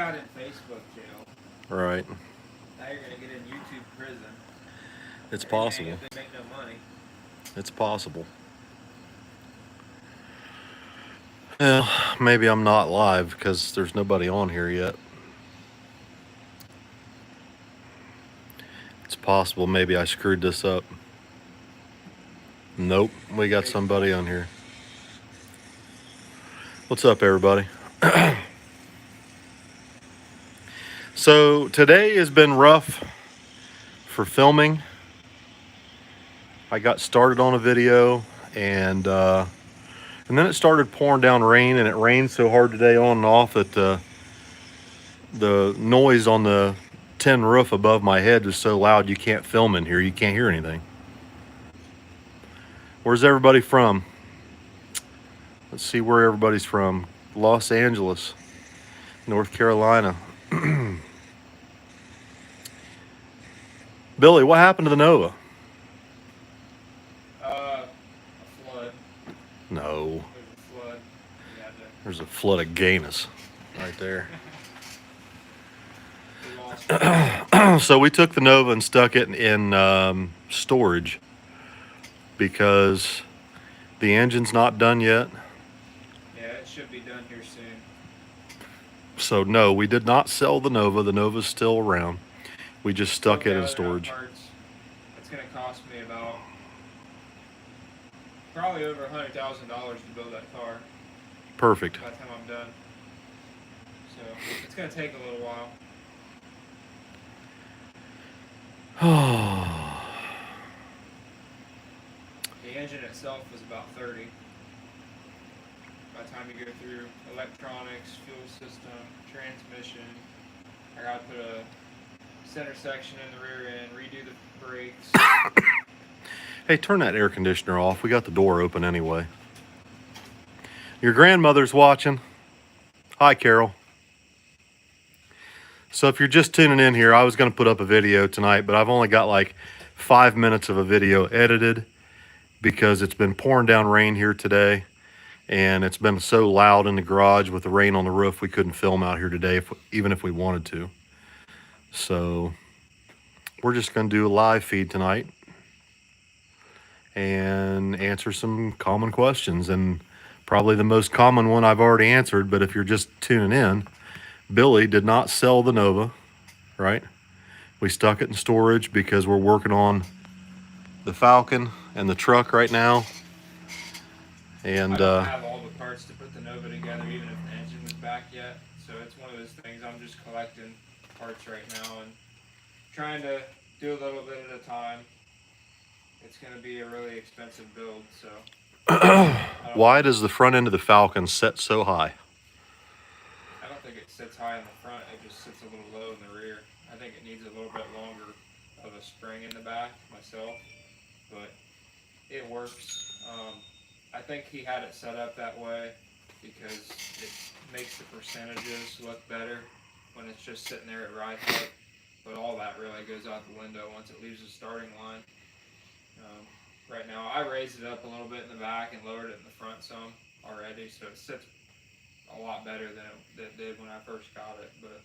got in Facebook jail. Right. Now you're gonna get in YouTube prison. It's possible. They make no money. It's possible. Well, maybe I'm not live because there's nobody on here yet. It's possible maybe I screwed this up. Nope, we got somebody on here. What's up, everybody? So today has been rough for filming. I got started on a video and then it started pouring down rain, and it rained so hard today on and off that the noise on the tin roof above my head is so loud you can't film in here. You can't hear anything. Where's everybody from? Let's see where everybody's from. Los Angeles, North Carolina. Billy, what happened to the Nova? A flood. No. There's a flood. There's a flood of gayness right there. We lost. So we took the Nova and stuck it in storage because the engine's not done yet. Yeah, it should be done here soon. So no, we did not sell the Nova. The Nova's still around. We just stuck it in storage. It's going to cost me about probably over $100,000 to build that car. Perfect. By the time I'm done. So it's going to take a little while. The engine itself was about 30. By the time you go through electronics, fuel system, transmission, I got to put a center section in the rear end, redo the brakes. Hey, turn that air conditioner off. We got the door open anyway. Your grandmother's watching. Hi, Carol. So if you're just tuning in here, I was going to put up a video tonight, but I've only got like 5 minutes of a video edited because it's been pouring down rain here today, and it's been so loud in the garage with the rain on the roof, we couldn't film out here today, even if we wanted to. So we're just going to do a live feed tonight and answer some common questions. And probably the most common one I've already answered, but if you're just tuning in, Billy did not sell the Nova, right? We stuck it in storage because we're working on the Falcon and the truck right now. And I don't have all the parts to put the Nova together, even if the engine was back yet. So it's one of those things, I'm just collecting parts right now and trying to do a little bit at a time. It's going to be a really expensive build, so. Why does the front end of the Falcon set so high? I don't think it sits high in the front, it just sits a little low in the rear. I think it needs a little bit longer of a spring in the back myself, but it works. I think he had it set up that way because it makes the percentages look better when it's just sitting there at ride height, but all that really goes out the window once it leaves the starting line. Right now I raised it up a little bit in the back and lowered it in the front some already, so it sits a lot better than it did when I first got it, but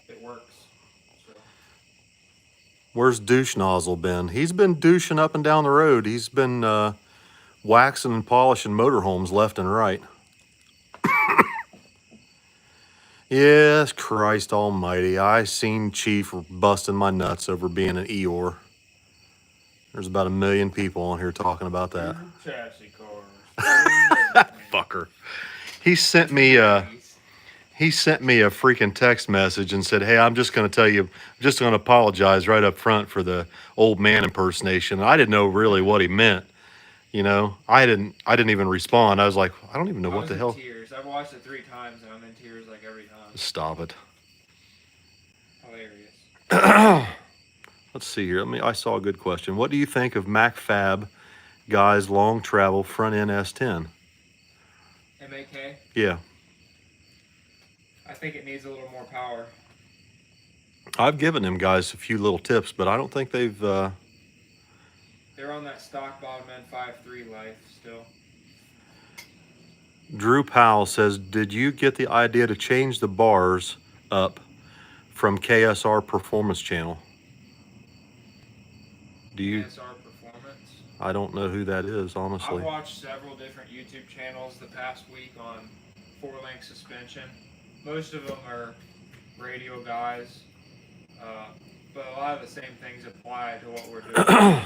it works. So. Where's Douche Nozzle been? He's been douching up and down the road. He's been waxing and polishing motorhomes left and right. Yes, Christ almighty. I seen Chief busting my nuts over being an Eeyore. There's about 1 million people on here talking about that. Chassis cars. Fucker. He sent me a freaking text message and said, "Hey, I'm just going to tell you, I'm just going to apologize right up front for the old man impersonation." I didn't know really what he meant. You know, I didn't even respond. I was like, I don't even know what the hell. Tears. I've watched it 3 times and I'm in tears like every time. Stop it. Hilarious. Let's see here. I saw a good question. What do you think of MacFab Guy's long travel front end S10? MAK? Yeah. I think it needs a little more power. I've given them guys a few little tips, but I don't think they've... They're on that stock bottom end 5.3 life still. Drew Powell says, did you get the idea to change the bars up from KSR Performance Channel? Do you? KSR Performance. I don't know who that is, honestly. I've watched several different YouTube channels the past week on four-link suspension. Most of them are radial guys, but a lot of the same things apply to what we're doing.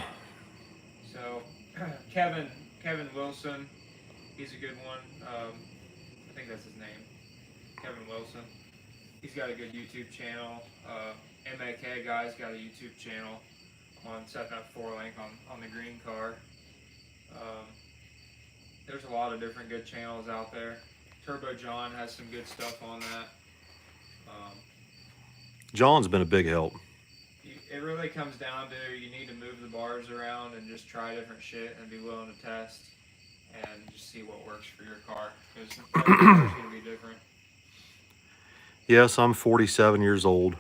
So, Kevin Wilson, he's a good one. I think that's his name, Kevin Wilson. He's got a good YouTube channel. MAK guy's got a YouTube channel on setting up four-link on the green car. There's a lot of different good channels out there. Turbo John has some good stuff on that. John's been a big help. It really comes down to you need to move the bars around and just try different shit and be willing to test and just see what works for your car, because every car's going to be different. Yes, I'm 47 years old.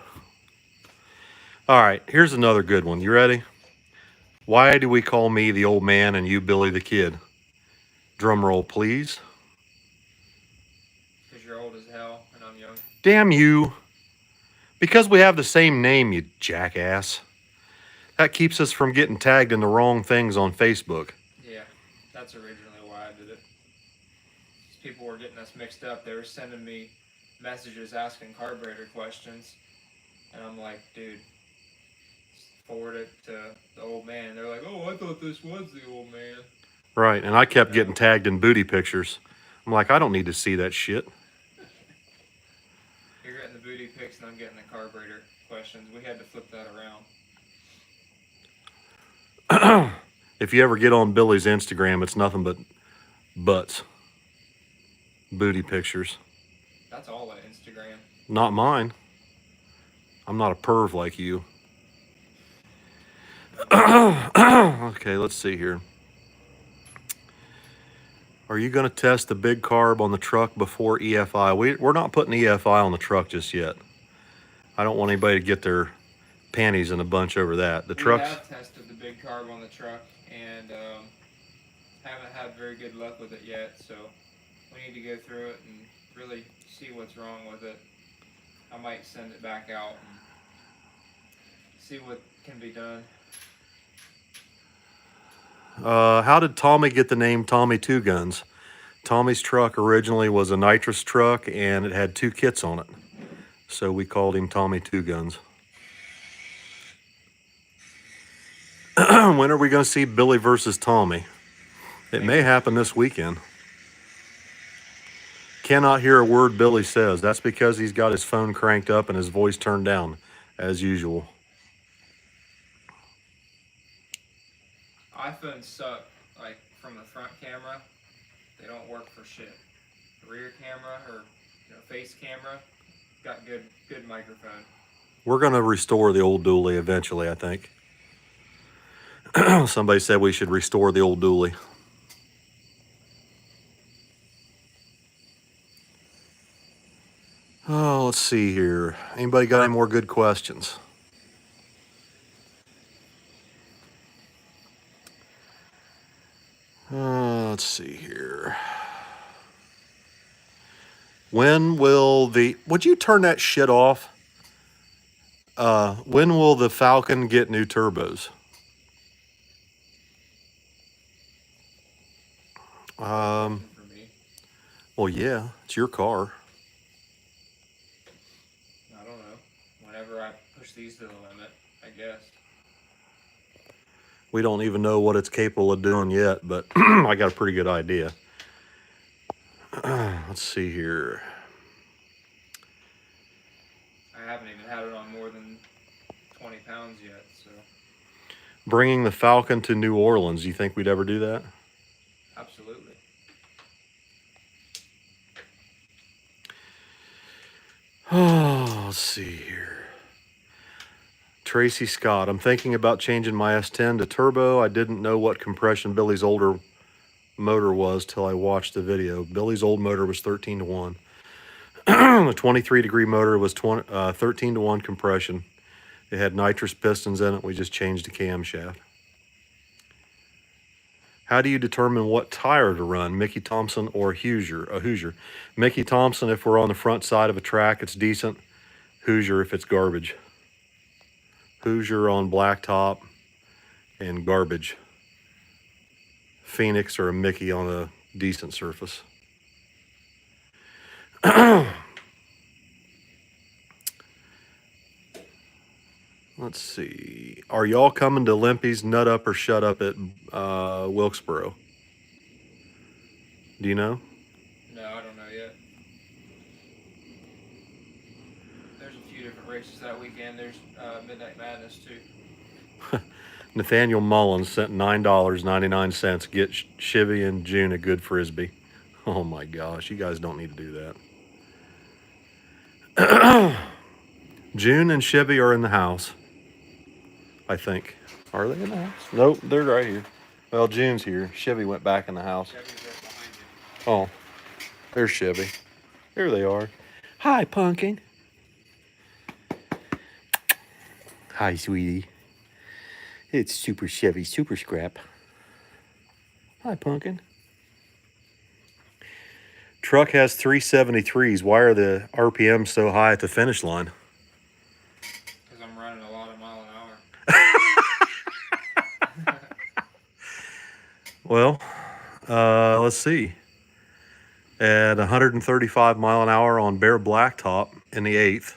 All right, here's another good one. You ready? Why do we call me the old man and you Billy the kid? Drum roll, please. Because you're old as hell and I'm young. Damn you. Because we have the same name, you jackass. That keeps us from getting tagged in the wrong things on Facebook. Yeah, that's originally why I did it. People were getting us mixed up. They were sending me messages asking carburetor questions. And I'm like, dude, forward it to the old man. They're like, oh, I thought this was the old man. Right, and I kept getting tagged in booty pictures. I'm like, I don't need to see that shit. You're getting the booty pics and I'm getting the carburetor questions. We had to flip that around. If you ever get on Billy's Instagram, it's nothing but butts. Booty pictures. That's all at Instagram. Not mine. I'm not a perv like you. Okay, let's see here. Are you going to test the big carb on the truck before EFI? We're not putting EFI on the truck just yet. I don't want anybody to get their panties in a bunch over that. The trucks. We have tested the big carb on the truck and haven't had very good luck with it yet. So we need to go through it and really see what's wrong with it. I might send it back out and see what can be done. How did Tommy get the name Tommy Two Guns? Tommy's truck originally was a nitrous truck and it had two kits on it. So we called him Tommy Two Guns. When are we going to see Billy versus Tommy? It may happen this weekend. Cannot hear a word Billy says. That's because he's got his phone cranked up and his voice turned down, as usual. iPhones suck, like from the front camera, they don't work for shit. The rear camera or face camera, got good microphone. We're going to restore the old dually eventually, I think. Somebody said we should restore the old dually. Oh, let's see here. Anybody got any more good questions? Let's see here. When will the... Would you turn that shit off? When will the Falcon get new turbos? For me. Well, yeah, it's your car. I don't know. Whenever I push these to the limit, I guess. We don't even know what it's capable of doing yet, but I got a pretty good idea. Let's see here. I haven't even had it on more than 20 pounds yet, so. Bringing the Falcon to New Orleans, you think we'd ever do that? Absolutely. Oh, let's see here. Tracy Scott, I'm thinking about changing my S10 to turbo. I didn't know what compression Billy's older motor was till I watched the video. Billy's old motor was 13 to 1. The 23 degree motor was 13 to 1 compression. It had nitrous pistons in it. We just changed the camshaft. How do you determine what tire to run, Mickey Thompson or Hoosier? A Hoosier. Mickey Thompson, if we're on the front side of a track, it's decent. Hoosier if it's garbage. Hoosier on blacktop and garbage. Phoenix or a Mickey on a decent surface. Let's see. Are y'all coming to Limpy's Nut Up or Shut Up at Wilkesboro? Do you know? No, I don't know yet. There's a few different races that weekend. There's Midnight Madness too. Nathaniel Mullins sent $9.99. Get Chivy and June a good frisbee. Oh my gosh, you guys don't need to do that. June and Chevy are in the house, I think. Are they in the house? Nope, they're right here. Well, June's here. Chevy went back in the house. Chevy's right behind you. Oh, there's Chevy. There they are. Hi, Pumpkin. Hi, sweetie. It's Super Chevy, Super Scrap. Hi, Pumpkin. Truck has 373s. Why are the RPMs so high at the finish line? Because I'm running a lot of mile an hour. Well, let's see. At 135 mile an hour on bare blacktop in the 8th,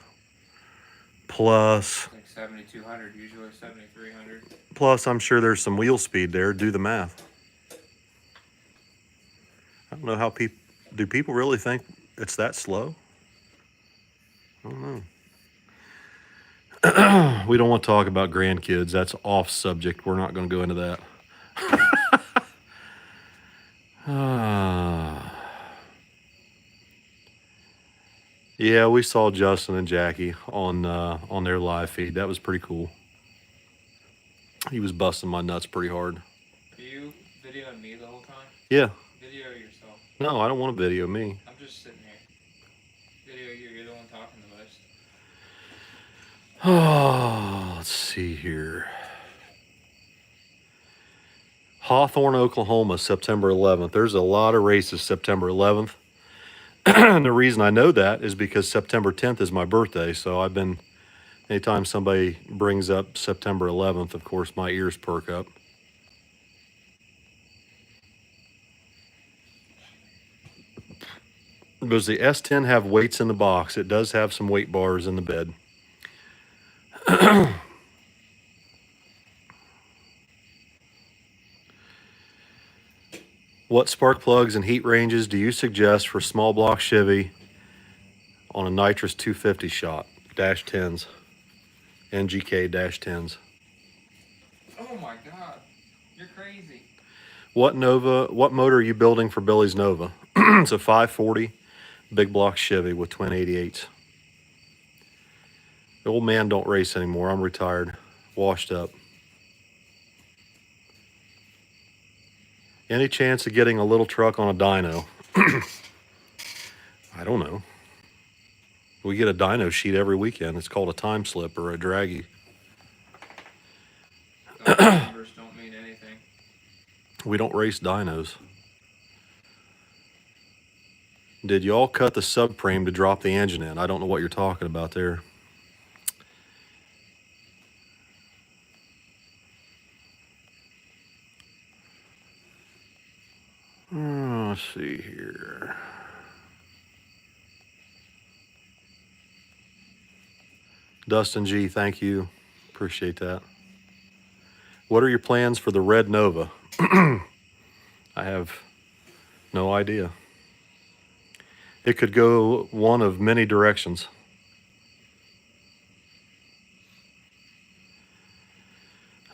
plus, Like 7,200, usually 7,300. plus I'm sure there's some wheel speed there. Do the math. I don't know how do people really think it's that slow? I don't know. We don't want to talk about grandkids. That's off subject. We're not going to go into that. Yeah, we saw Justin and Jackie on their live feed. That was pretty cool. He was busting my nuts pretty hard. Are you videoing me the whole time? Yeah. Video yourself. No, I don't want to video me. I'm just sitting here. Video you. You're the one talking the most. Oh, let's see here. Hawthorne, Oklahoma, September 11th. There's a lot of races September 11th. And the reason I know that is because September 10th is my birthday. So anytime somebody brings up September 11th, of course, my ears perk up. Does the S10 have weights in the box? It does have some weight bars in the bed. What spark plugs and heat ranges do you suggest for small block Chevy on a nitrous 250 shot? -10s. NGK -10s. Oh my God. You're crazy. What motor are you building for Billy's Nova? It's a 540 big block Chevy with twin 88s. The old man don't race anymore. I'm retired. Washed up. Any chance of getting a little truck on a dyno? I don't know. We get a dyno sheet every weekend. It's called a time slip or a draggy. Those numbers don't mean anything. We don't race dynos. Did y'all cut the subframe to drop the engine in? I don't know what you're talking about there. Let's see here. Dustin G, thank you. Appreciate that. What are your plans for the red Nova? I have no idea. It could go one of many directions.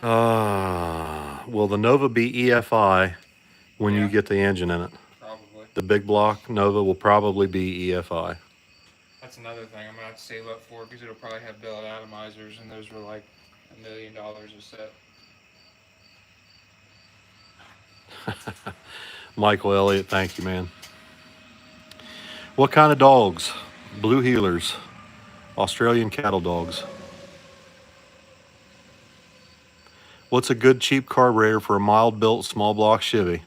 Will the Nova be EFI when you get the engine in it? Probably. The big block Nova will probably be EFI. That's another thing I'm gonna have to save up for because it'll probably have billet atomizers, and those were like $1 million a set. Michael Elliott, thank you, man. What kind of dogs? Blue heelers, Australian cattle dogs. What's a good cheap carburetor for a mild-built small block Chevy?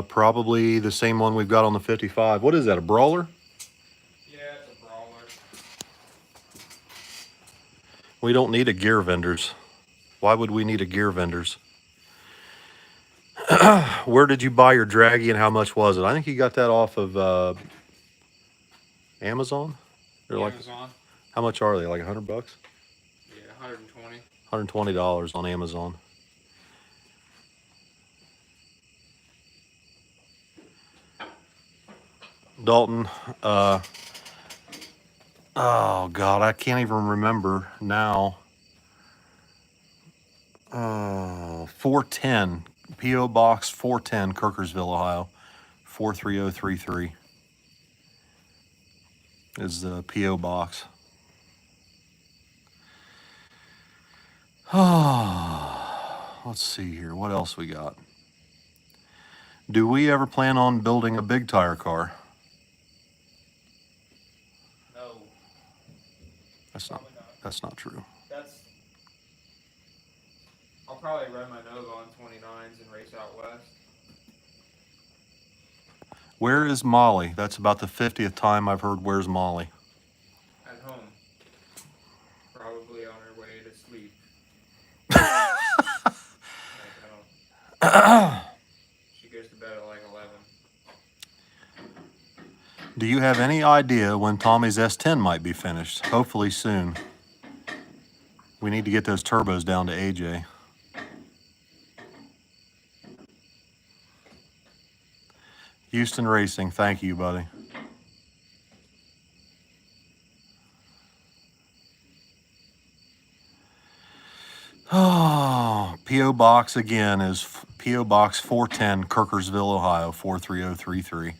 Probably the same one we've got on the 55. What is that, a Brawler? Yeah, it's a Brawler. We don't need a gear vendors. Why would we need a gear vendors? Where did you buy your draggy and how much was it? I think you got that off of Amazon. They're like, Amazon. how much are they? Like $100? Yeah, 120. $120 on Amazon. Dalton, oh God, I can't even remember now. 410, P.O. Box 410, Kirkersville, Ohio, 43033 is the P.O. Box. Let's see here, what else we got? Do we ever plan on building a big tire car? No, That's not, probably not. that's not true. I'll probably run my Nova on 29s and race out west. Where is Molly? That's about the 50th time I've heard where's Molly. At home. Probably on her way to sleep. She goes to bed at like 11. Do you have any idea when Tommy's S10 might be finished? Hopefully soon. We need to get those turbos down to AJ. Houston Racing, thank you, buddy. Oh, P.O. Box again is P.O. Box 410, Kirkersville, Ohio, 43033.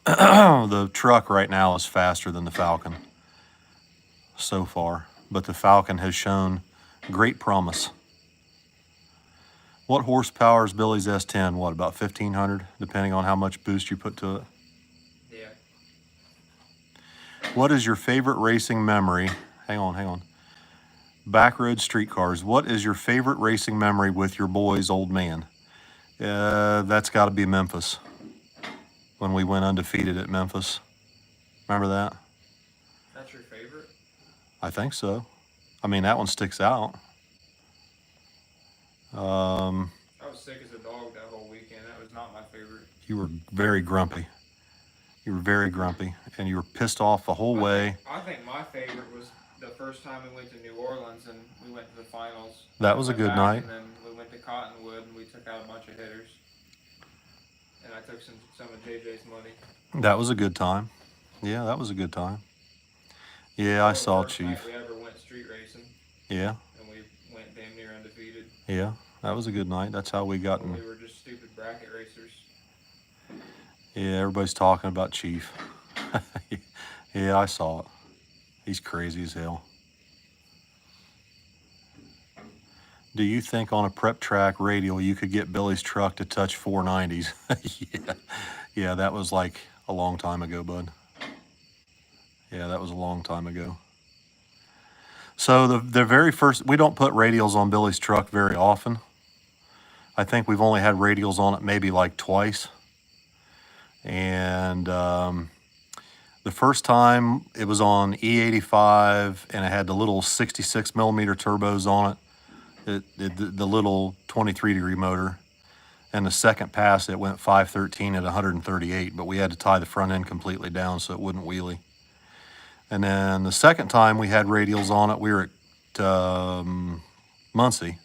The truck right now is faster than the Falcon so far, but the Falcon has shown great promise. What horsepower is Billy's S10? What, about 1,500, depending on how much boost you put to it? Yeah. What is your favorite racing memory? Hang on. Backroad street cars. What is your favorite racing memory with your boys, old man? That's got to be Memphis. When we went undefeated at Memphis. Remember that? That's your favorite? I think so. I mean, that one sticks out. I was sick as a dog that whole weekend. That was not my favorite. You were very grumpy. You were very grumpy, and you were pissed off the whole way. I think my favorite was the first time we went to New Orleans and we went to the finals. That was a good night. And then we went to Cottonwood and we took out a bunch of hitters. And I took some of JJ's money. That was a good time. Yeah, that was a good time. Yeah, I saw Chief. We ever went street racing. Yeah. And we went damn near undefeated. Yeah, that was a good night. That's how we got in. We were just stupid bracket racers. Yeah, everybody's talking about Chief. Yeah, I saw it. He's crazy as hell. Do you think on a prep track radial you could get Billy's truck to touch 490s? Yeah, that was like a long time ago, bud. Yeah, that was a long time ago. So the very first, we don't put radials on Billy's truck very often. I think we've only had radials on it maybe like twice. And the first time it was on E85 and it had the little 66 millimeter turbos on it. The little 23-degree motor, and the second pass it went 513 at 138, but we had to tie the front end completely down so it wouldn't wheelie. And then the second time we had radials on it, we were at Muncie,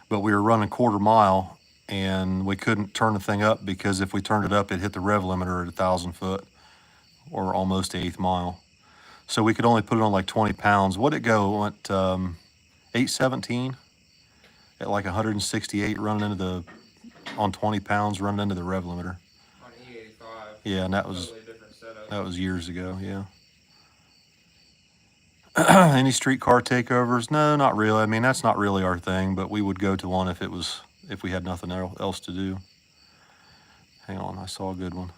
but we were running quarter mile and we couldn't turn the thing up because if we turned it up, it hit the rev limiter at 1,000 foot or almost 8th mile. So we could only put it on like 20 pounds. What'd it go? It went 817 at like 168 running into the, on 20 pounds running into the rev limiter. On E85. Yeah, and that was, totally different setup. that was years ago, yeah. Any street car takeovers? No, not really. I mean, that's not really our thing, but we would go to one if we had nothing else to do. Hang on, I saw a good one.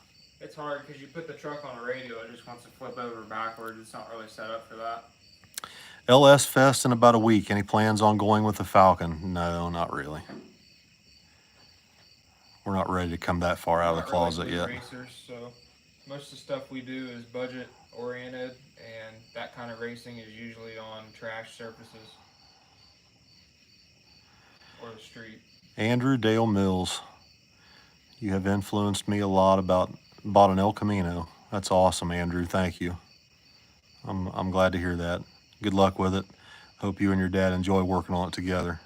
It's hard because you put the truck on a radial, it just wants to flip over backwards. It's not really set up for that. LS Fest in about a week. Any plans on going with the Falcon? No, not really. We're not ready to come that far out of the closet yet. Racers, so most of the stuff we do is budget oriented, and that kind of racing is usually on trash surfaces or the street. Andrew Dale Mills, you have influenced me a lot bought an El Camino. That's awesome, Andrew. Thank you. I'm glad to hear that. Good luck with it. Hope you and your dad enjoy working on it together.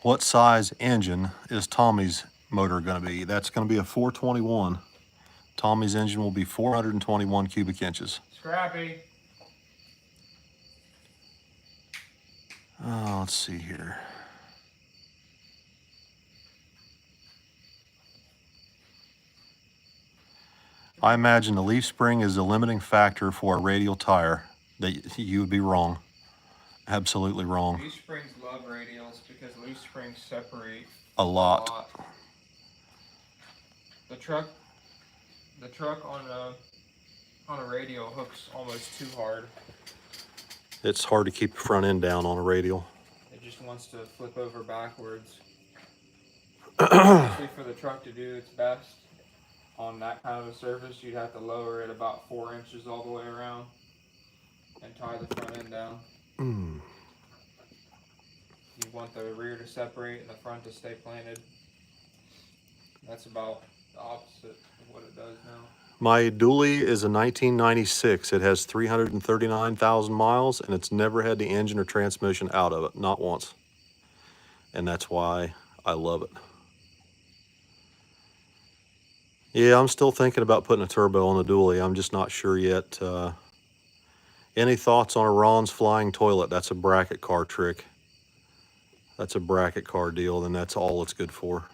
What size engine is Tommy's motor going to be? That's going to be a 421. Tommy's engine will be 421 cubic inches. Scrappy. Oh, let's see here. I imagine the leaf spring is the limiting factor for a radial tire. That you would be wrong. Absolutely wrong. Leaf springs love radials because leaf springs separate A lot. The truck on a radial hooks almost too hard. It's hard to keep the front end down on a radial. It just wants to flip over backwards. Especially for the truck to do its best on that kind of a surface, you'd have to lower it about 4 inches all the way around and tie the front end down. You want the rear to separate and the front to stay planted. That's about the opposite of what it does now. My dually is a 1996. It has 339,000 miles, and it's never had the engine or transmission out of it, not once. And that's why I love it. Yeah, I'm still thinking about putting a turbo on the dually. I'm just not sure yet. Any thoughts on a Ron's flying toilet? That's a bracket car trick. That's a bracket car deal, and that's all it's good for.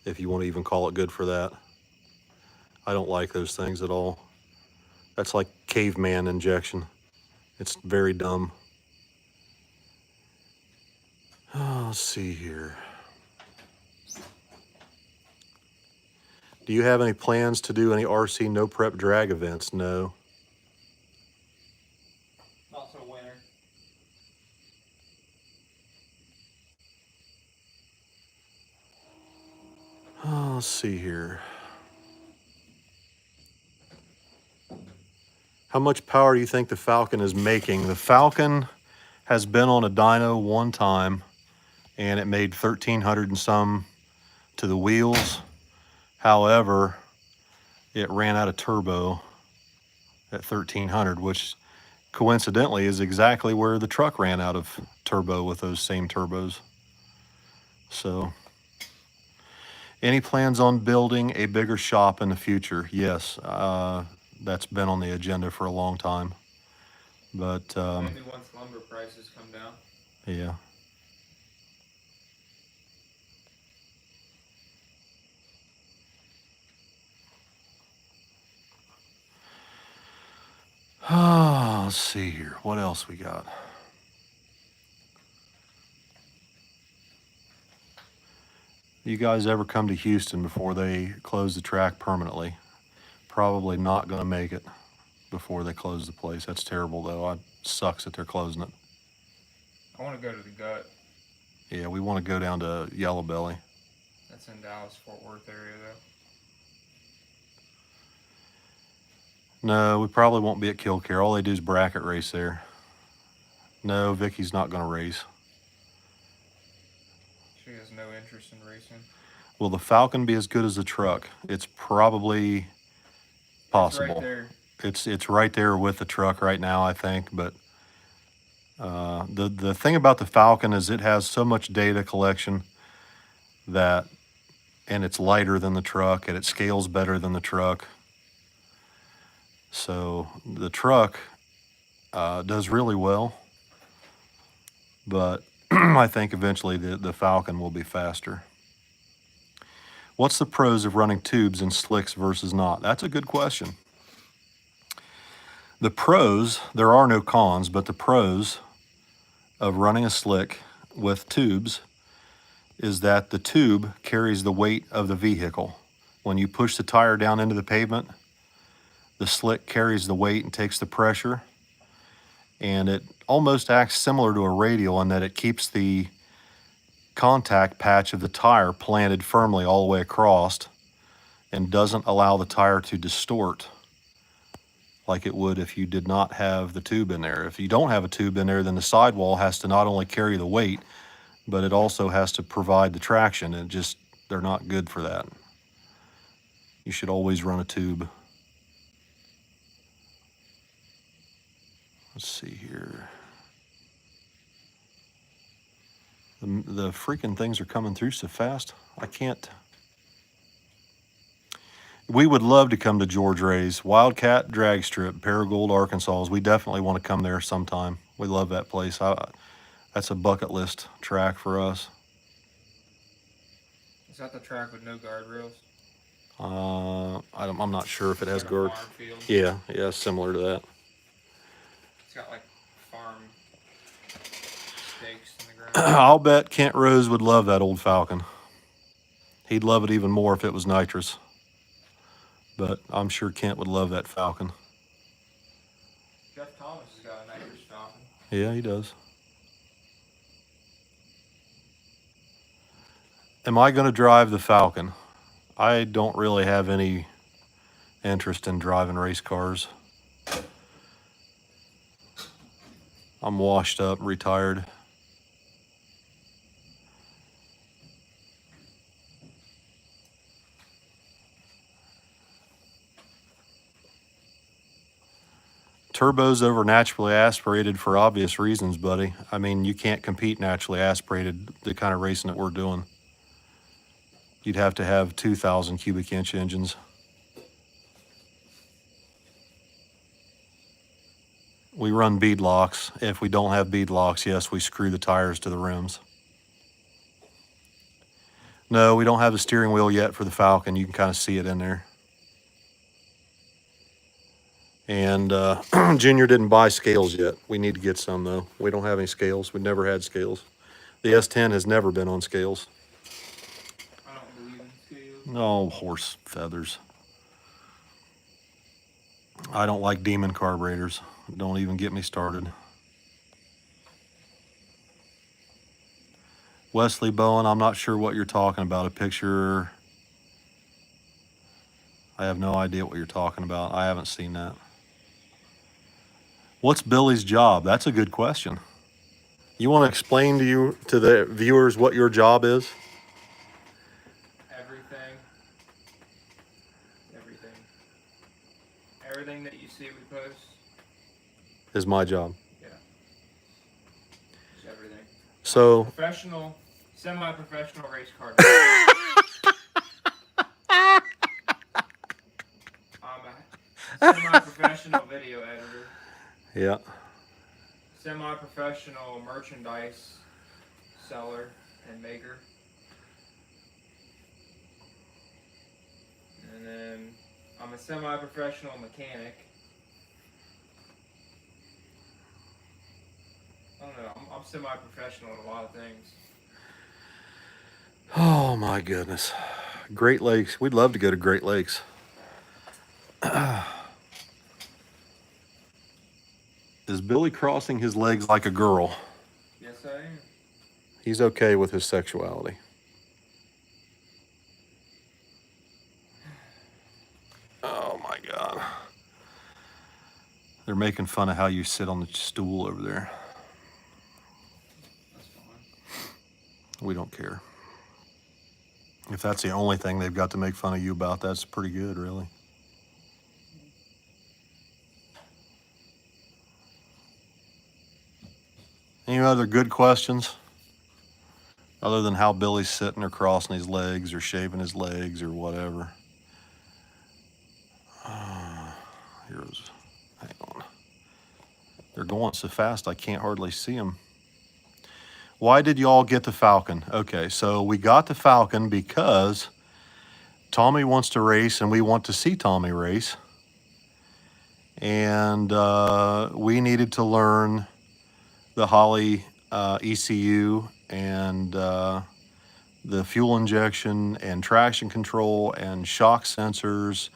If you want to even call it good for that. I don't like those things at all. That's like caveman injection. It's very dumb. Oh, let's see here. Do you have any plans to do any RC no prep drag events? No. Not till winter. Oh, let's see here. How much power do you think the Falcon is making? The Falcon has been on a dyno one time, and it made 1,300 and some to the wheels. However, it ran out of turbo at 1,300, which coincidentally is exactly where the truck ran out of turbo with those same turbos. So, any plans on building a bigger shop in the future? Yes, that's been on the agenda for a long time. But maybe once lumber prices come down. Yeah. Oh, let's see here. What else we got? You guys ever come to Houston before they close the track permanently? Probably not going to make it before they close the place. That's terrible, though. It sucks that they're closing it. I want to go to the Gut. Yeah, we want to go down to Yellow Belly. That's in Dallas, Fort Worth area, though. No, we probably won't be at Killcare. All they do is bracket race there. No, Vicky's not going to race. She has no interest in racing. Will the Falcon be as good as the truck? It's probably possible. It's right there. It's right there with the truck right now, I think. But the thing about the Falcon is it has so much data collection that, and it's lighter than the truck, and it scales better than the truck. So the truck does really well, but I think eventually the Falcon will be faster. What's the pros of running tubes in slicks versus not? That's a good question. The pros, there are no cons, but the pros of running a slick with tubes is that the tube carries the weight of the vehicle. when you push the tire down into the pavement, the slick carries the weight and takes the pressure. And it almost acts similar to a radial in that it keeps the contact patch of the tire planted firmly all the way across and doesn't allow the tire to distort like it would if you did not have the tube in there. If you don't have a tube in there, then the sidewall has to not only carry the weight, but it also has to provide the traction, and they're not good for that. You should always run a tube. Let's see here. The freaking things are coming through so fast. I can't. We would love to come to George Ray's Wildcat Drag Strip, Paragould, Arkansas. We definitely want to come there sometime. We love that place. That's a bucket list track for us. Is that the track with no guardrails? I'm not sure if it has like guard. a farm field? Yeah, similar to that. It's got like farm stakes in the ground. I'll bet Kent Rose would love that old Falcon. He'd love it even more if it was nitrous. But I'm sure Kent would love that Falcon. Jeff Thomas has got a nitrous Falcon. Yeah, he does. Am I going to drive the Falcon? I don't really have any interest in driving race cars. I'm washed up, retired. Turbos over naturally aspirated for obvious reasons, buddy. I mean, you can't compete naturally aspirated, the kind of racing that we're doing. You'd have to have 2,000 cubic inch engines. We run bead locks. If we don't have bead locks, yes, we screw the tires to the rims. No, we don't have a steering wheel yet for the Falcon. You can kind of see it in there. And Junior didn't buy scales yet. We need to get some, though. We don't have any scales. We've never had scales. The S10 has never been on scales. I don't believe in scales. No, horse feathers. I don't like demon carburetors. Don't even get me started. Wesley Bowen, I'm not sure what you're talking about. A picture. I have no idea what you're talking about. I haven't seen that. What's Billy's job? That's a good question. You want to explain to the viewers what your job is? Everything. Everything that you see we post. Is my job. Yeah. It's everything. So. Professional, semi-professional race car. I'm a semi-professional video editor. Yeah. Semi-professional merchandise seller and maker. And then I'm a semi-professional mechanic. I don't know, I'm semi-professional at a lot of things. Oh my goodness. Great Lakes. We'd love to go to Great Lakes. Is Billy crossing his legs like a girl? Yes, I am. He's okay with his sexuality. Oh my God. They're making fun of how you sit on the stool over there. That's fine. We don't care. If that's the only thing they've got to make fun of you about, that's pretty good, really. Any other good questions? Other than how Billy's sitting or crossing his legs or shaving his legs or whatever. Here's, hang on. They're going so fast I can't hardly see them. Why did y'all get the Falcon? Okay, so we got the Falcon because Tommy wants to race and we want to see Tommy race. And we needed to learn the Holley ECU and the fuel injection and traction control and shock sensors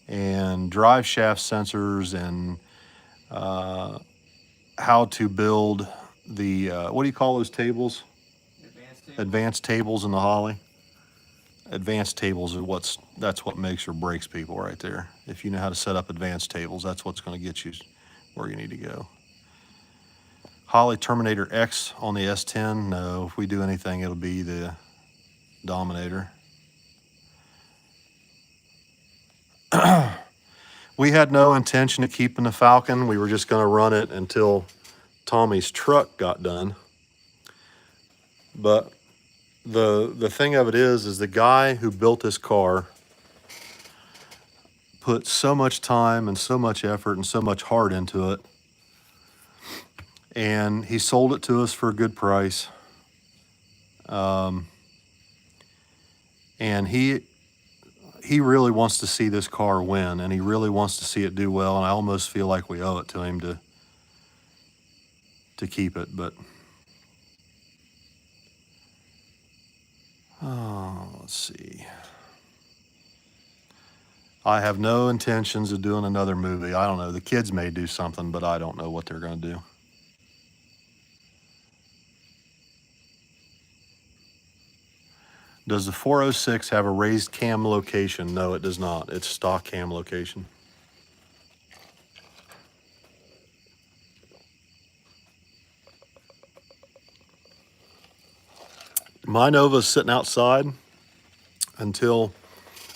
and drive shaft sensors and how to build the, what do you call those tables? Advanced table. Advanced tables in the Holly. Advanced tables are that's what makes or breaks people right there. If you know how to set up advanced tables, that's what's going to get you where you need to go. Holly Terminator X on the S10. No, if we do anything, it'll be the Dominator. We had no intention of keeping the Falcon. We were just going to run it until Tommy's truck got done. But the thing of it is the guy who built this car put so much time and so much effort and so much heart into it. And he sold it to us for a good price. And he really wants to see this car win, and he really wants to see it do well, and I almost feel like we owe it to him to keep it, but let's see. I have no intentions of doing another movie. I don't know. The kids may do something, but I don't know what they're going to do. Does the 406 have a raised cam location? No, it does not. It's stock cam location. My Nova's sitting outside until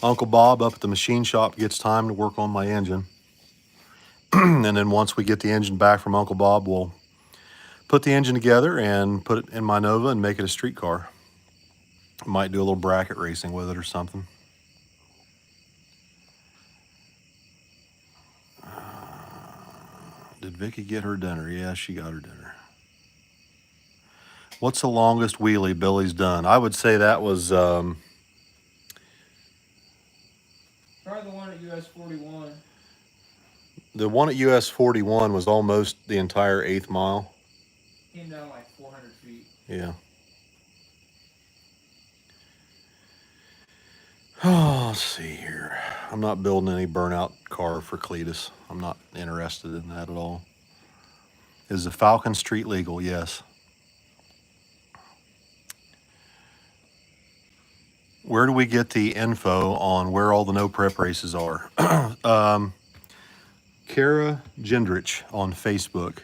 Uncle Bob up at the machine shop gets time to work on my engine. And then once we get the engine back from Uncle Bob, we'll put the engine together and put it in my Nova and make it a street car. Might do a little bracket racing with it or something. Did Vicky get her dinner? Yeah, she got her dinner. What's the longest wheelie Billy's done? I would say that was Probably the one at US 41. the one at US 41 was almost the entire 8th mile. Came down like 400 feet. Yeah. Oh, let's see here. I'm not building any burnout car for Cletus. I'm not interested in that at all. Is the Falcon street legal? Yes. Where do we get the info on where all the no prep races are? Kara Gendrich on Facebook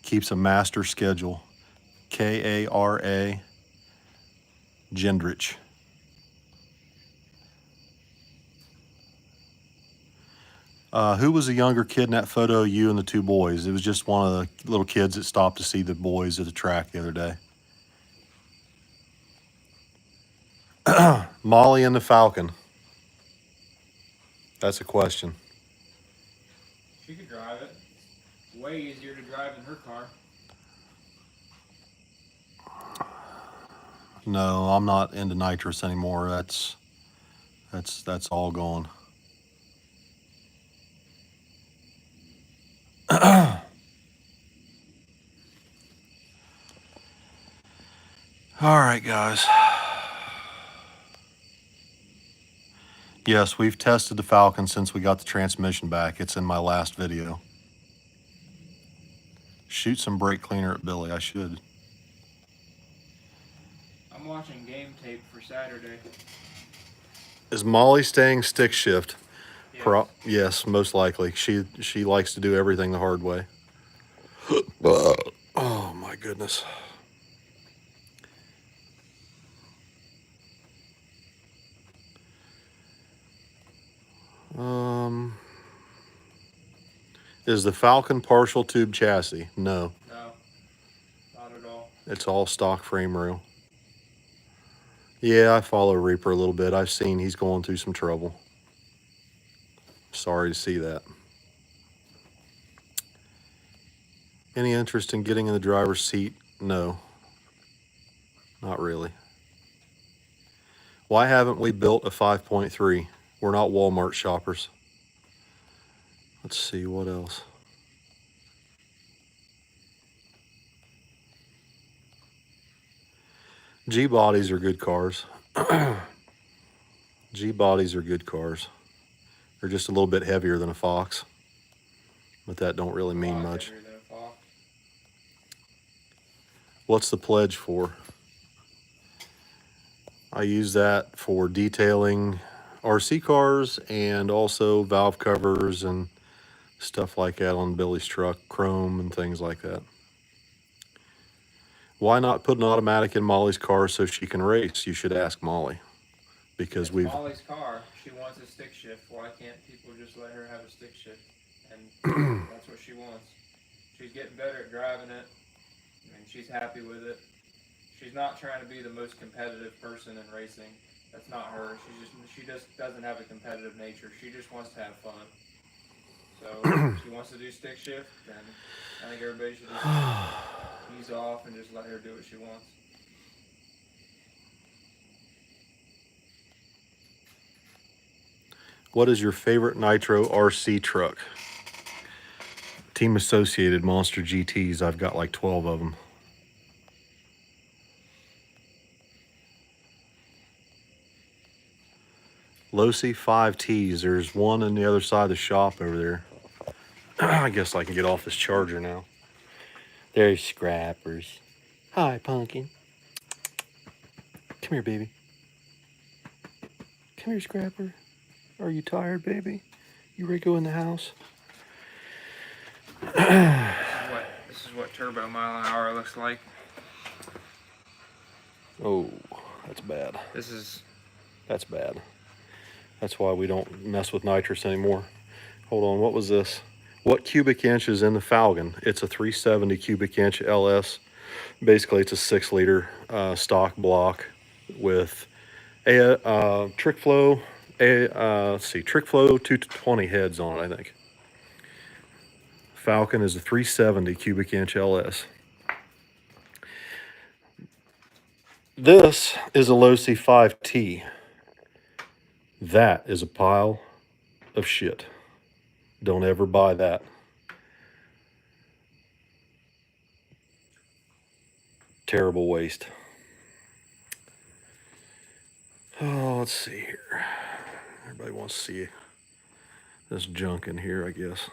keeps a master schedule. Kara Gendrich. Who was the younger kid in that photo of you and the two boys? It was just one of the little kids that stopped to see the boys at the track the other day. Molly and the Falcon. That's a question. She could drive it. It's way easier to drive than her car. No, I'm not into nitrous anymore. That's all gone. All right, guys. Yes, we've tested the Falcon since we got the transmission back. It's in my last video. Shoot some brake cleaner at Billy. I should. I'm watching game tape for Saturday. Is Molly staying stick shift? Yeah. Yes, most likely. She likes to do everything the hard way. Oh my goodness. Is the Falcon partial tube chassis? No. No, not at all. It's all stock frame rail. Yeah, I follow Reaper a little bit. I've seen he's going through some trouble. Sorry to see that. Any interest in getting in the driver's seat? No. Not really. Why haven't we built a 5.3? We're not Walmart shoppers. Let's see, what else? G bodies are good cars. G bodies are good cars. They're just a little bit heavier than a Fox, but that don't really A mean lot much. heavier than a Fox. What's the pledge for? I use that for detailing RC cars and also valve covers and stuff like that on Billy's truck, chrome and things like that. Why not put an automatic in Molly's car so she can race? You should ask Molly. Because It's we've Molly's car. She wants a stick shift. Why can't people just let her have a stick shift? And that's what she wants. She's getting better at driving it. I mean, she's happy with it. She's not trying to be the most competitive person in racing. That's not her. She just doesn't have a competitive nature. She just wants to have fun. So if she wants to do stick shift, then I think everybody should just ease off and just let her do what she wants. What is your favorite Nitro RC truck? Team Associated Monster GTs. I've got like 12 of them. Losi 5Ts. There's one on the other side of the shop over there. I guess I can get off this charger now. There's Scrappers. Hi, Pumpkin. Come here, baby. Come here, Scrapper. Are you tired, baby? You ready to go in the house? This is what turbo mile an hour looks like. Oh, that's bad. That's bad. That's why we don't mess with nitrous anymore. Hold on, what was this? What cubic inch is in the Falcon? It's a 370 cubic inch LS. Basically, it's a 6-liter stock block with a trick flow. Trick flow 220 heads on it, I think. Falcon is a 370 cubic inch LS. This is a Losi 5T. That is a pile of shit. Don't ever buy that. Terrible waste. Oh, let's see here. Everybody wants to see this junk in here, I guess.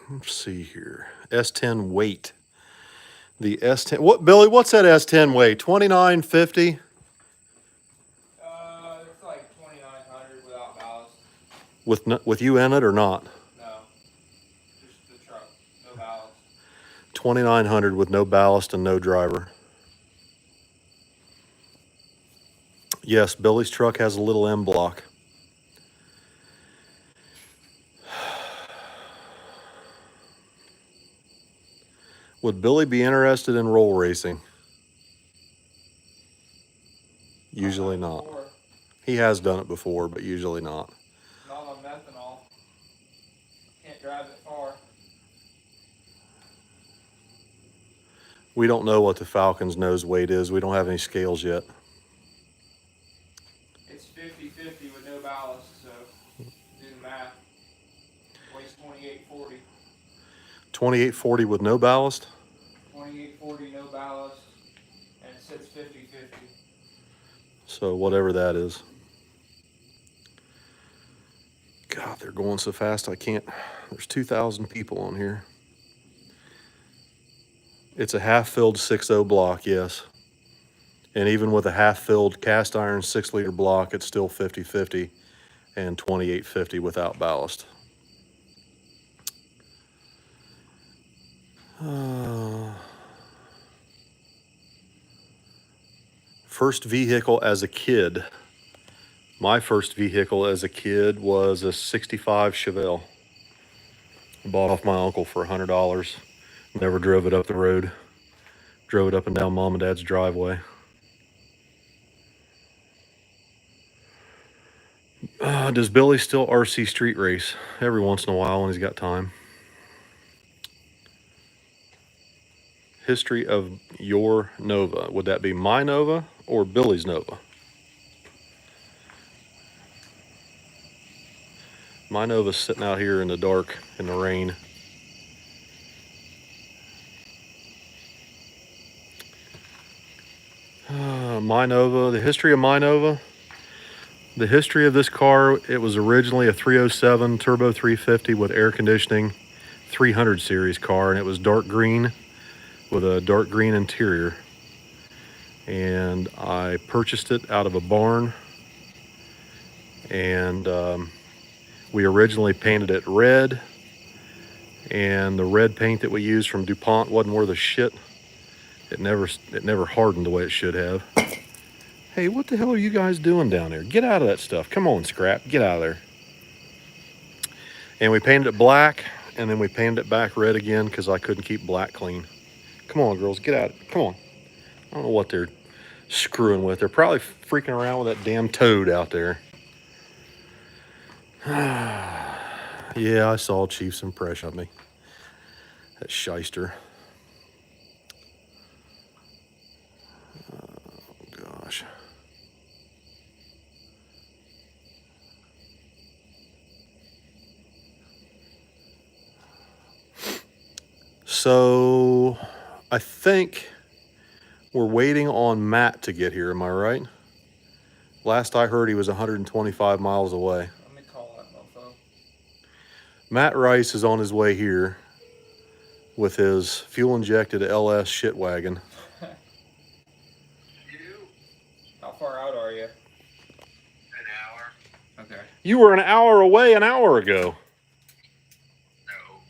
Let's see here. S10 weight. The S10. What, Billy? What's that S10 weigh? 2950. It's like 2,900 without ballast. With you in it or not? No, just the truck, no ballast. 2,900 with no ballast and no driver. Yes, Billy's truck has a little M block. Would Billy be interested in roll racing? Usually not. Before. He has done it before, but usually not. Not on methanol. Can't drive it far. We don't know what the Falcon's nose weight is. We don't have any scales yet. It's 50-50 with no ballast, so do the math. Weighs 2840. 2840 with no ballast? 2840, no ballast, and it sits 50-50. So whatever that is. God, they're going so fast I can't. There's 2,000 people on here. It's a half-filled 6.0 block, yes. And even with a half-filled cast iron 6-liter block, it's still 50-50 and 2850 without ballast. First vehicle as a kid. My first vehicle as a kid was a 65 Chevelle. I bought off my uncle for $100. Never drove it up the road. Drove it up and down Mom and Dad's driveway. Does Billy still RC street race? Every once in a while when he's got time. History of your Nova. Would that be my Nova or Billy's Nova? My Nova's sitting out here in the dark, in the rain. Minova, the history of Minova. The history of this car, it was originally a 307 Turbo 350 with air conditioning 300 series car, and it was dark green with a dark green interior. And I purchased it out of a barn, and we originally painted it red, and the red paint that we used from DuPont wasn't worth a shit. It never hardened the way it should have. Hey, what the hell are you guys doing down there? Get out of that stuff. Come on, Scrap. Get out of there. And we painted it black, and then we painted it back red again because I couldn't keep black clean. Come on, girls. Get out. Come on. I don't know what they're screwing with. They're probably freaking around with that damn toad out there. Yeah, I saw Chief's impression of me. That shyster. Oh, gosh. So, I think we're waiting on Matt to get here, am I right? Last I heard, he was 125 miles away. Let me call that mofo. Matt Rice is on his way here with his fuel-injected LS shit wagon. How far out are you? An hour. Okay. You were an hour away an hour ago. No.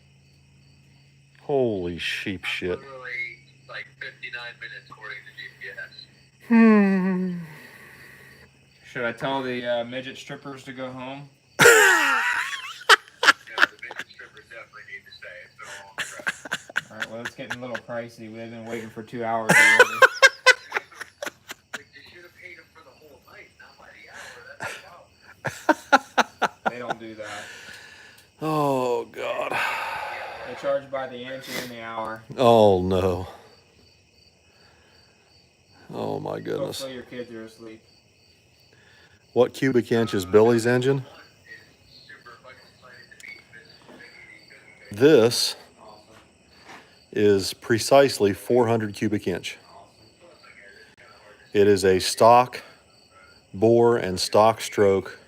Holy sheep shit. Literally like 59 minutes according to GPS. Hmm. Should I tell the midget strippers to go home? Yeah, the biggest strippers definitely need to stay. It's been a long trip. Alright, well, it's getting a little pricey. We've been waiting for 2 hours already. Like, you should have paid them for the whole night, not by the hour. That's the problem. They don't do that. Oh, God. They charge by the inch and the hour. Oh, no. Oh, my goodness. Hopefully your kids are asleep. What cubic inch is Billy's engine? Super fucking excited to meet this. This Awesome. is precisely 400 cubic inch. Awesome. It is a stock bore and stock stroke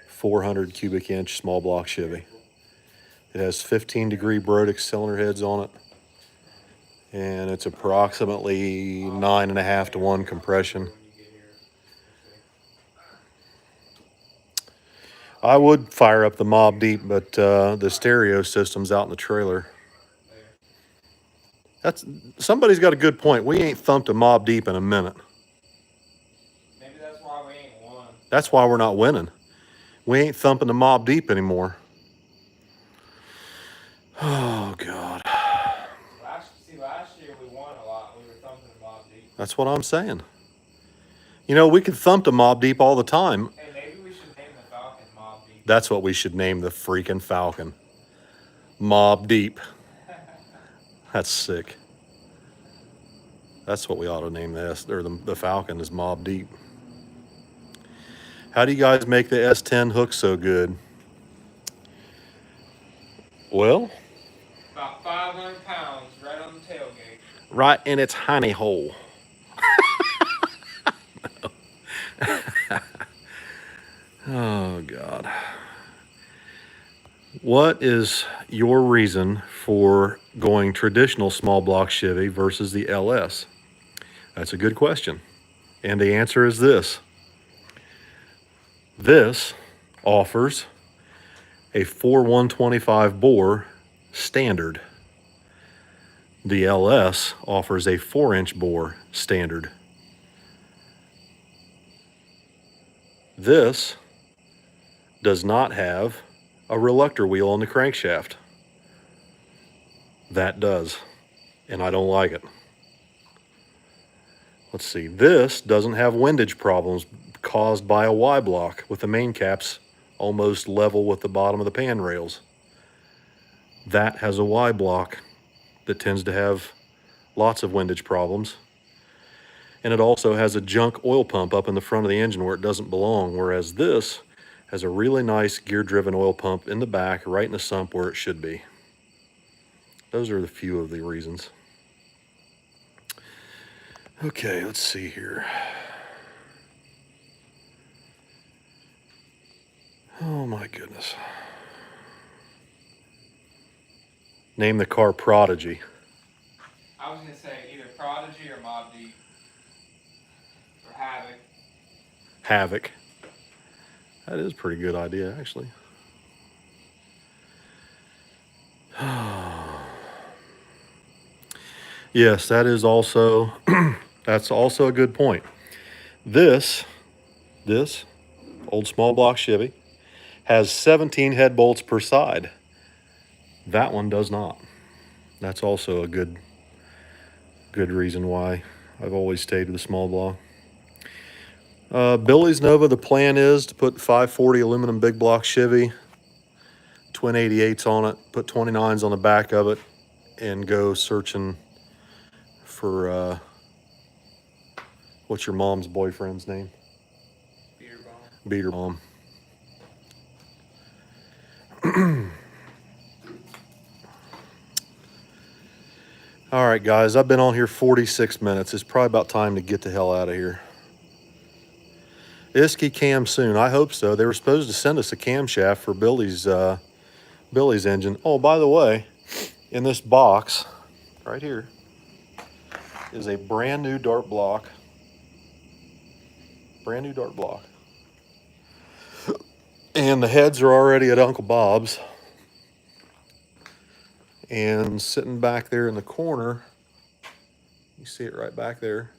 400 cubic inch small block Chevy. It has 15-degree Brodix cylinder heads on it, and it's approximately 9.5 to 1 compression. I would fire up the Mob Deep, but the stereo system's out in the trailer. Somebody's got a good point. We ain't thumped a Mob Deep in a minute. Maybe that's why we ain't won. That's why we're not winning. We ain't thumping the Mob Deep anymore. Oh, God. Last year we won a lot. We were thumping the Mob Deep. That's what I'm saying. You know, we could thump the Mob Deep all the time. Hey, maybe we should name the Falcon Mob Deep. That's what we should name the freaking Falcon. Mob Deep. That's sick. That's what we ought to name this, or the Falcon is Mob Deep. How do you guys make the S10 hook so good? Well, About 500 pounds right on the tailgate. right in its honey hole. Oh, God. What is your reason for going traditional small block Chevy versus the LS? That's a good question. And the answer is this. This offers a 4/125 bore standard. The LS offers a 4-inch bore standard. This does not have a reluctor wheel on the crankshaft. That does, and I don't like it. Let's see, this doesn't have windage problems caused by a Y block with the main caps almost level with the bottom of the pan rails. That has a Y block that tends to have lots of windage problems. And it also has a junk oil pump up in the front of the engine where it doesn't belong, whereas this has a really nice gear-driven oil pump in the back, right in the sump where it should be. Those are the few of the reasons. Okay, let's see here. Oh my goodness. Name the car Prodigy. I was gonna say either Prodigy or Mob Deep or Havoc. Havoc. That is a pretty good idea, actually. Yes, that is also, that's also a good point. This old small block Chevy has 17 head bolts per side. That one does not. That's also a good reason why I've always stayed with the small block. Billy's Nova, the plan is to put 540 aluminum big block Chevy, twin 88s on it, put 29s on the back of it, and go searching for, what's your mom's boyfriend's name? Beater Bomb. Beater Bomb. All right, guys, I've been on here 46 minutes. It's probably about time to get the hell out of here. Isky cam soon. I hope so. They were supposed to send us a camshaft for Billy's engine. Oh, by the way, in this box right here is a brand new dart block. Brand new dart block. And the heads are already at Uncle Bob's. And sitting back there in the corner, you see it right back there,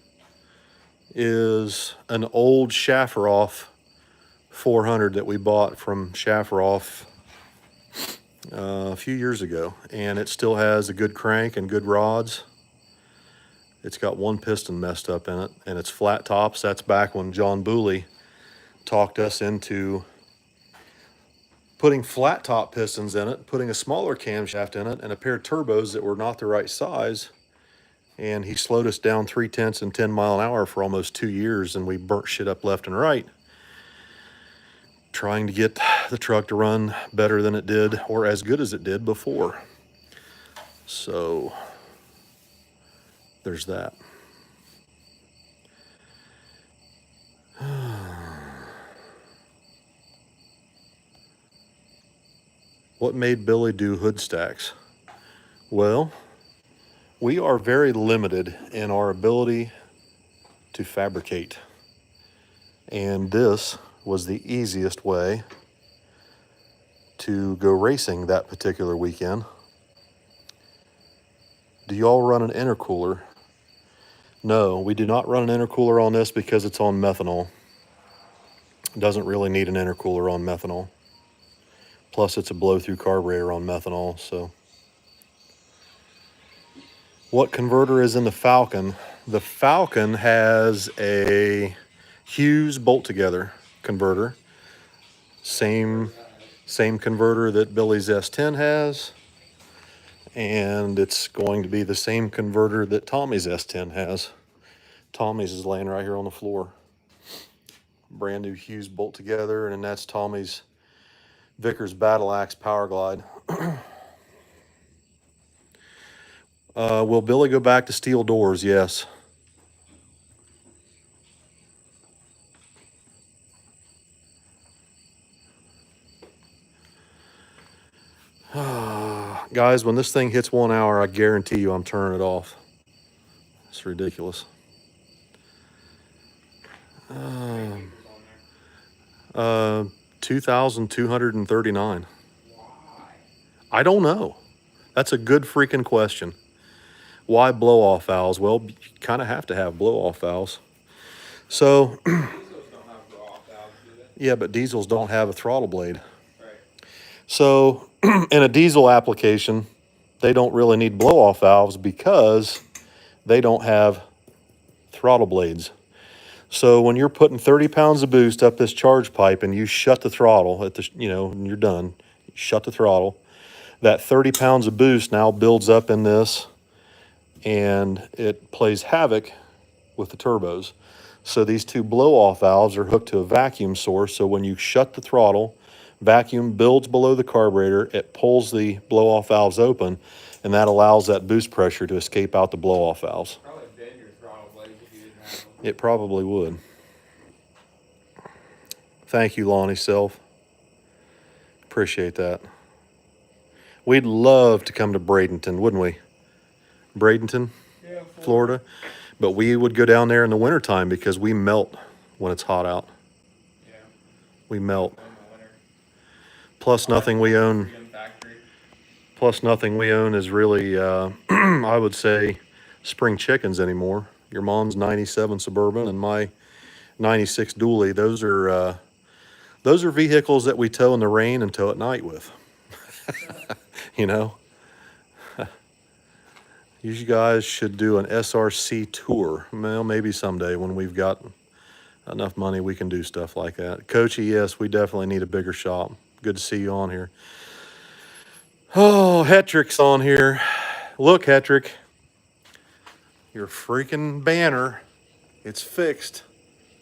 is an old Shafferoff 400 that we bought from Shafferoff a few years ago. And it still has a good crank and good rods. It's got one piston messed up in it, and it's flat tops. That's back when John Booley talked us into putting flat top pistons in it, putting a smaller camshaft in it, and a pair of turbos that were not the right size. And he slowed us down 3/10 and 10 mile an hour for almost 2 years, and we burnt shit up left and right, trying to get the truck to run better than it did, or as good as it did before. So there's that. What made Billy do hood stacks? Well, we are very limited in our ability to fabricate. And this was the easiest way to go racing that particular weekend. Do you all run an intercooler? No, we do not run an intercooler on this because it's on methanol. It doesn't really need an intercooler on methanol. Plus, it's a blow-through carburetor on methanol, so. What converter is in the Falcon? The Falcon has a Hughes bolt-together converter. Same converter that Billy's S10 has. And it's going to be the same converter that Tommy's S10 has. Tommy's is laying right here on the floor. Brand new Hughes bolt-together, and then that's Tommy's Vickers Battle Axe Power Glide. Will Billy go back to steel doors? Yes. Guys, when this thing hits 1 hour, I guarantee you I'm turning it off. It's ridiculous. 2,239. Why? I don't know. That's a good freaking question. Why blow-off valves? Well, you kind of have to have blow-off valves. So, Diesels don't have blow-off valves, do they? yeah, but diesels don't have a throttle blade. Right. So, in a diesel application, they don't really need blow-off valves because they don't have throttle blades. So when you're putting 30 pounds of boost up this charge pipe and you shut the throttle at the, and you're done, you shut the throttle, that 30 pounds of boost now builds up in this and it plays havoc with the turbos. So these two blow-off valves are hooked to a vacuum source. So when you shut the throttle, vacuum builds below the carburetor, it pulls the blow-off valves open, and that allows that boost pressure to escape out the blow-off valves. Probably bend your throttle blades if It probably would. Thank you, Lonnie Self. Appreciate that. We'd love to come to Bradenton, wouldn't we? Bradenton, Yeah, Florida. But we would go down there in the wintertime because we melt when it's hot out. Yeah. We melt. In the winter. Plus nothing we own. Freedom Factory. Plus nothing we own is really, I would say, spring chickens anymore. Your mom's 97 Suburban and my 96 Dually. Those are vehicles that we tow in the rain and tow at night with. You know? You guys should do an SRC tour. Well, maybe someday when we've got enough money, we can do stuff like that. Coachy, yes, we definitely need a bigger shop. Good to see you on here. Oh, Hetrick's on here. Look, Hetrick, your freaking banner, it's fixed,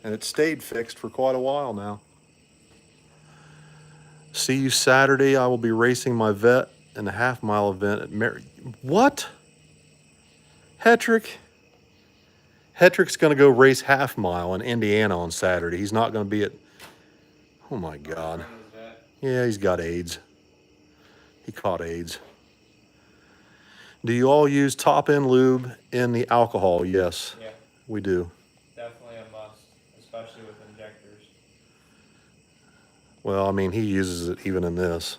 and it stayed fixed for quite a while now. See you Saturday. I will be racing my vet in the half-mile event at What? Hetrick? Hetrick's going to go race half-mile in Indiana on Saturday. He's not going to be at... Oh, my God. Yeah, he's got AIDS. He caught AIDS. Do you all use top-end lube in the alcohol? Yes, Yeah, we do. definitely a must, especially with injectors. Well, I mean, he uses it even in this.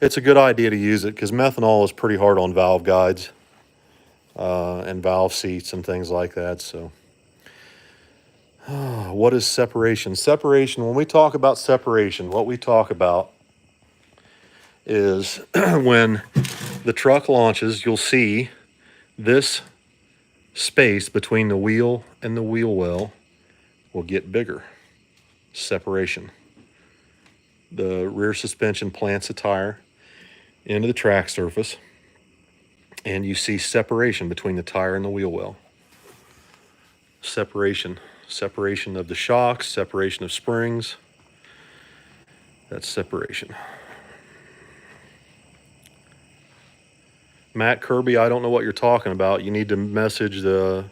It's a good idea to use it because methanol is pretty hard on valve guides and valve seats and things like that. So, what is separation? Separation, when we talk about separation, what we talk about is when the truck launches, you'll see this space between the wheel and the wheel well will get bigger. Separation. The rear suspension plants a tire into the track surface, and you see separation between the tire and the wheel well. Separation of the shocks, separation of springs. That's separation. Matt Kirby, I don't know what you're talking about. You need to message the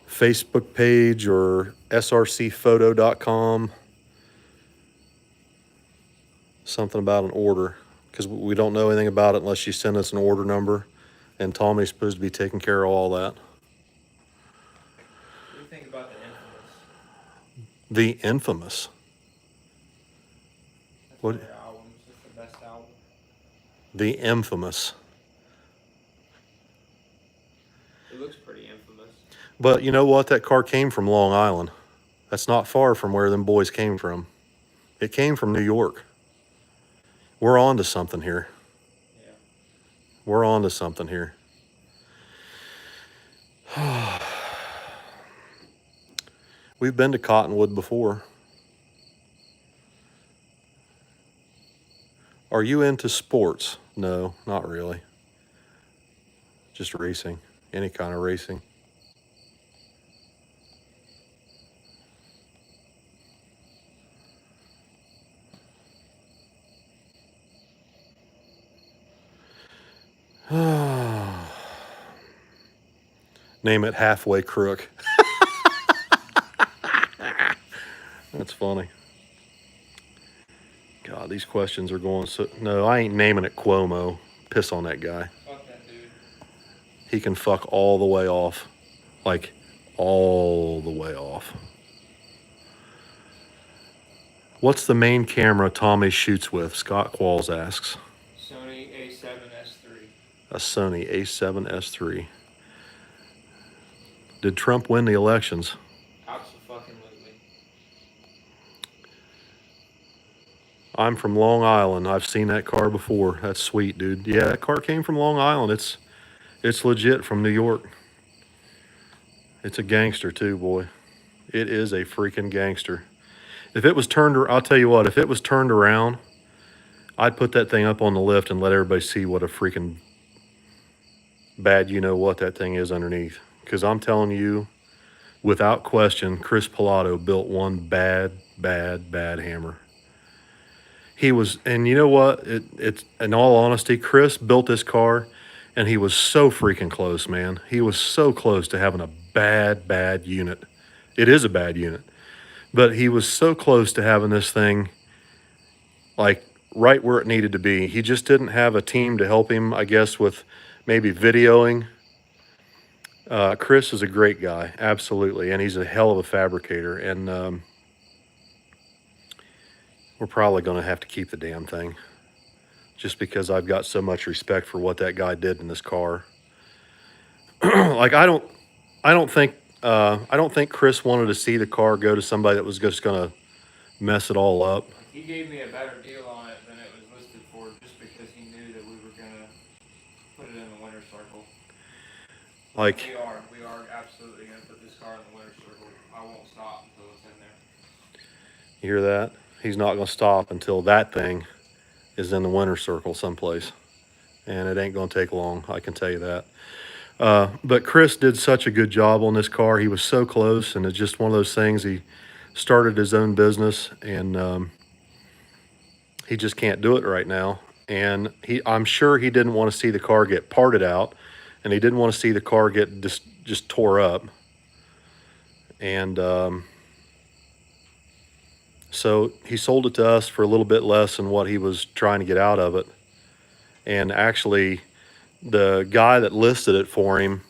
Facebook page or srcphoto.com. Something about an order, because we don't know anything about it unless you send us an order number, and Tommy's supposed to be taking care of all that. What do you think about the Infamous? The Infamous. That's What? one of their albums. It's the best album. The Infamous. It looks pretty infamous. But you know what? That car came from Long Island. That's not far from where them boys came from. It came from New York. We're on to something here. Yeah. We're on to something here. We've been to Cottonwood before. Are you into sports? No, not really. Just racing. Any kind of racing. Name it Halfway Crook. That's funny. God, these questions are going so... No, I ain't naming it Cuomo. Piss on that guy. Fuck that dude. He can fuck all the way off. Like, all the way off. What's the main camera Tommy shoots with? Scott Qualls asks. Sony A7S3. A Sony A7S3. Did Trump win the elections? Absolutely. I'm from Long Island. I've seen that car before. That's sweet, dude. Yeah, that car came from Long Island. It's legit from New York. It's a gangster too, boy. It is a freaking gangster. If it was turned, I'll tell you what, if it was turned around, I'd put that thing up on the lift and let everybody see what a freaking bad you-know-what that thing is underneath. Because I'm telling you, without question, Chris Pilato built one bad hammer. He was, and you know what? It's in all honesty, Chris built this car, and he was so freaking close, man. He was so close to having a bad unit It is a bad unit. But he was so close to having this thing like right where it needed to be. He just didn't have a team to help him, I guess, with maybe videoing. Chris is a great guy, absolutely, and he's a hell of a fabricator. And we're probably going to have to keep the damn thing, just because I've got so much respect for what that guy did in this car. Like I don't think Chris wanted to see the car go to somebody that was just going to mess it all up. He gave me a better deal on it than it was listed for, just because he knew that we were gonna put it in the winter circle. Like We are absolutely gonna put this car in the winter circle. I won't stop until it's in there. you hear that? He's not going to stop until that thing is in the winter circle someplace, and it ain't going to take long. I can tell you that. But Chris did such a good job on this car. He was so close, and it's just one of those things. He started his own business, and he just can't do it right now. And I'm sure he didn't want to see the car get parted out, and he didn't want to see the car get just tore up. And so he sold it to us for a little bit less than what he was trying to get out of it. And actually, the guy that listed it for him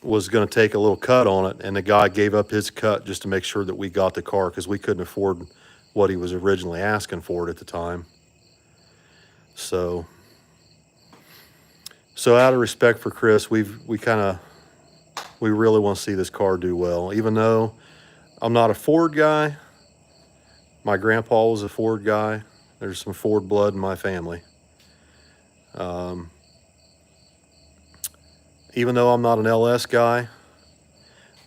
was going to take a little cut on it, and the guy gave up his cut just to make sure that we got the car, because we couldn't afford what he was originally asking for it at the time. So out of respect for Chris, we really want to see this car do well. Even though I'm not a Ford guy, my grandpa was a Ford guy. There's some Ford blood in my family. Even though I'm not an LS guy,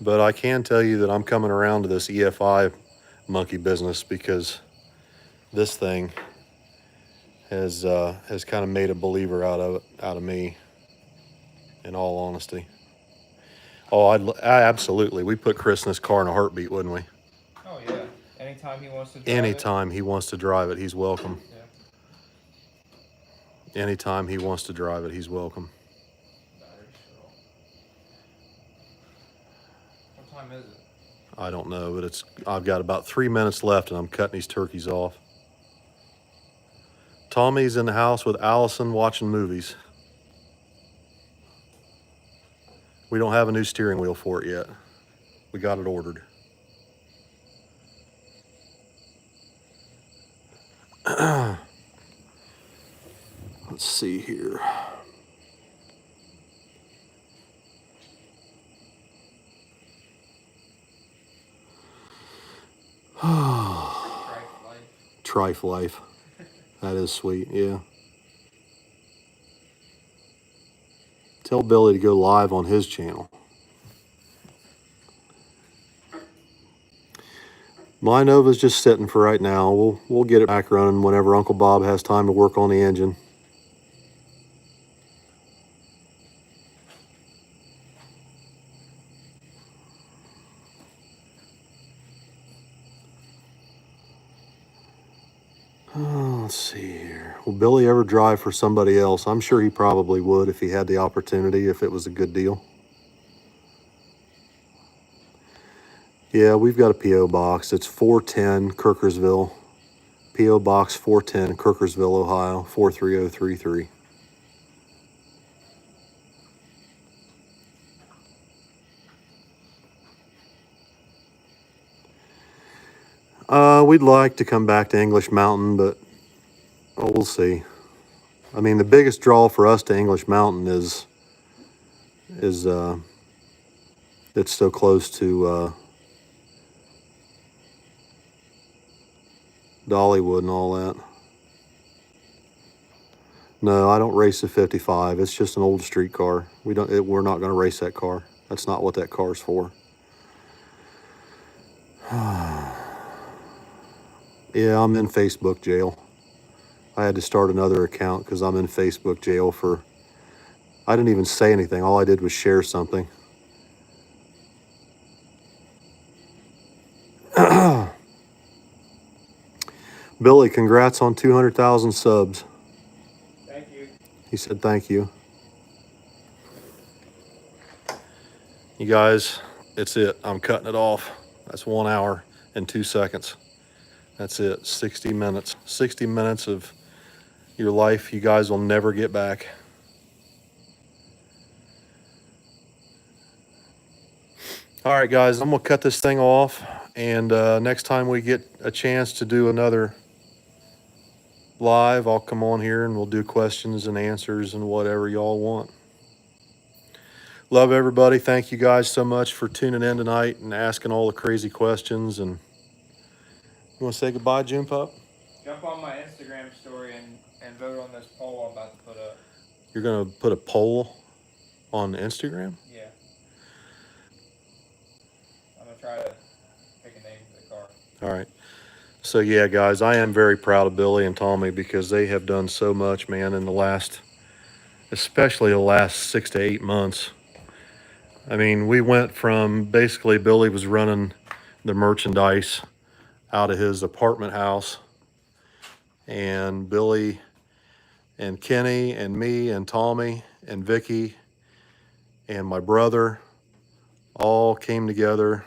but I can tell you that I'm coming around to this EFI monkey business, because this thing has kind of made a believer out of me, in all honesty. Oh, I absolutely. We put Chris in this car in a heartbeat, wouldn't we? Oh yeah. Anytime he wants to drive Anytime he wants to drive it, he's welcome. Yeah. Anytime he wants to drive it, he's welcome. Battery still. What time is it? I don't know, but I've got about 3 minutes left, and I'm cutting these turkeys off. Tommy's in the house with Allison watching movies. We don't have a new steering wheel for it yet. We got it ordered. Let's see here. Trife life. That is sweet, yeah. Tell Billy to go live on his channel. My Nova's just sitting for right now. We'll get it back running whenever Uncle Bob has time to work on the engine. Let's see here. Will Billy ever drive for somebody else? I'm sure he probably would if he had the opportunity, if it was a good deal. Yeah, we've got a P.O. box. It's 410 Kirkersville. P.O. Box 410 Kirkersville, Ohio, 43033. We'd like to come back to English Mountain, but we'll see. I mean, the biggest draw for us to English Mountain is it's so close to Dollywood and all that. No, I don't race the 55. It's just an old street car. We're not going to race that car. That's not what that car's for. Yeah, I'm in Facebook jail. I had to start another account because I'm in Facebook jail for... I didn't even say anything. All I did was share something. Billy, congrats on 200,000 subs. Thank you. He said thank you. You guys, it's it. I'm cutting it off. That's 1 hour and 2 seconds. That's it. 60 minutes. 60 minutes of your life you guys will never get back. All right, guys, I'm gonna cut this thing off, and next time we get a chance to do another live, I'll come on here and we'll do questions and answers and whatever y'all want. Love everybody. Thank you guys so much for tuning in tonight and asking all the crazy questions. And you want to say goodbye, June Pup? Jump on my Instagram story and vote on this poll I'm about to put up. You're gonna put a poll on Instagram? Yeah. I'm gonna try to pick a name for the car. All right. So yeah, guys, I am very proud of Billy and Tommy because they have done so much, man, in the last, especially the last 6 to 8 months. I mean, we went from basically Billy was running the merchandise out of his apartment house, and Billy and Kenny and me and Tommy and Vicky and my brother all came together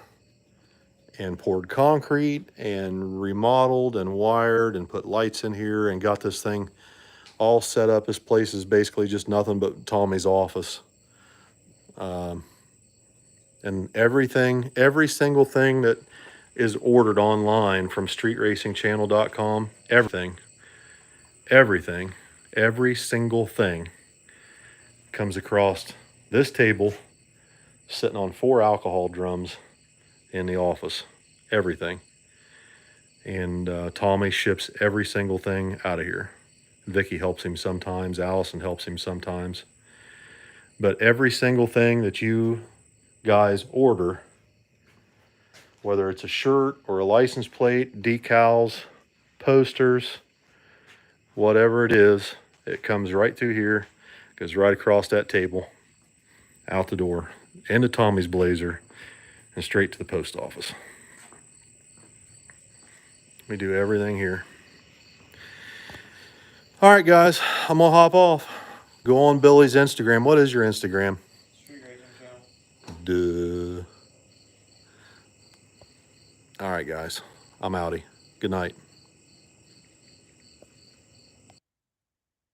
and poured concrete and remodeled and wired and put lights in here and got this thing all set up. This place is basically just nothing but Tommy's office. And everything, every single thing that is ordered online from streetracingchannel.com, every single thing comes across this table sitting on 4 alcohol drums in the office. Everything. And Tommy ships every single thing out of here. Vicky helps him sometimes. Allison helps him sometimes. But every single thing that you guys order, whether it's a shirt or a license plate, decals, posters, whatever it is, it comes right through here, goes right across that table, out the door, into Tommy's blazer, and straight to the post office. We do everything here. All right, guys, I'm gonna hop off. Go on Billy's Instagram. What is your Instagram? Street Racing Channel. Duh. All right, guys, I'm outie. Good night.